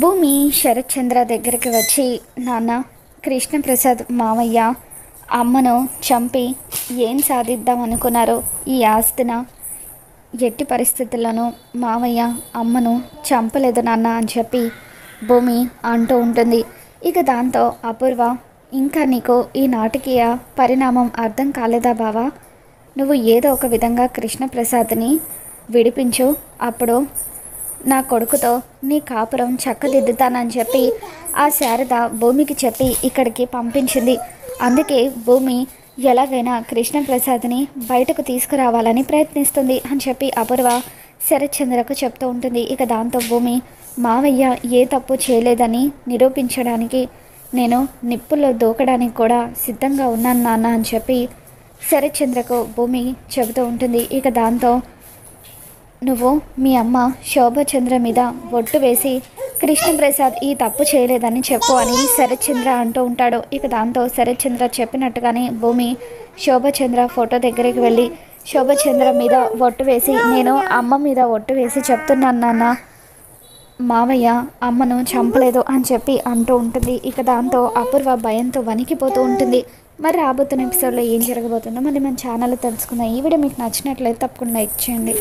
భూమి శరత్చంద్ర దగ్గరికి వచ్చి, నాన్న, కృష్ణప్రసాద్ మావయ్య అమ్మను చంపి ఏం సాధిద్దాం అనుకున్నారు? ఈ ఆస్తిన? ఎట్టి పరిస్థితుల్లోనూ మావయ్య అమ్మను చంపలేదు నాన్న అని చెప్పి భూమి అంటూ ఉంటుంది. ఇక దాంతో అపూర్వ, ఇంకా నీకు ఈ నాటకీయ పరిణామం అర్థం కాలేదా బావా? నువ్వు ఏదో ఒక విధంగా కృష్ణప్రసాద్ని విడిపించు, అప్పుడు నా కొడుకుతో నీ కాపురం చక్కదిద్దుతానని చెప్పి ఆ శారద భూమికి చెప్పి ఇక్కడికి పంపించింది. అందుకే భూమి ఎలాగైనా కృష్ణప్రసాద్ని బయటకు తీసుకురావాలని ప్రయత్నిస్తుంది అని చెప్పి అపూర్వ శరత్చంద్రకు చెప్తూ ఉంటుంది. ఇక దాంతో భూమి, మావయ్య ఏ తప్పు చేయలేదని నిరూపించడానికి నేను నిప్పుల్లో దూకడానికి కూడా సిద్ధంగా ఉన్నాను నాన్న అని చెప్పి శరత్చంద్రకు భూమి చెబుతూ ఉంటుంది. ఇక దాంతో నువ్వు మీ అమ్మ శోభచంద్ర మీద ఒట్టు వేసి కృష్ణప్రసాద్ ఈ తప్పు చేయలేదని చెప్పు అని శరత్చంద్ర అంటూ ఉంటాడు. ఇక దాంతో శరత్చంద్ర చెప్పినట్టుగానే భూమి శోభచంద్ర ఫోటో దగ్గరికి వెళ్ళి శోభచంద్ర మీద ఒట్టు వేసి, నేను అమ్మ మీద ఒట్టు వేసి చెప్తున్నాను నాన్న, మావయ్య అమ్మను చంపలేదు అని చెప్పి అంటూ ఉంటుంది. ఇక దాంతో అపూర్వ భయంతో వణికిపోతూ ఉంటుంది. మరి రాబోతున్న ఎపిసోడ్లో ఏం జరగబోతుందో మళ్ళీ మన ఛానల్లో తెలుసుకుందాం. ఈ వీడియో మీకు నచ్చినట్లయితే తప్పకుండా లైక్ చేయండి.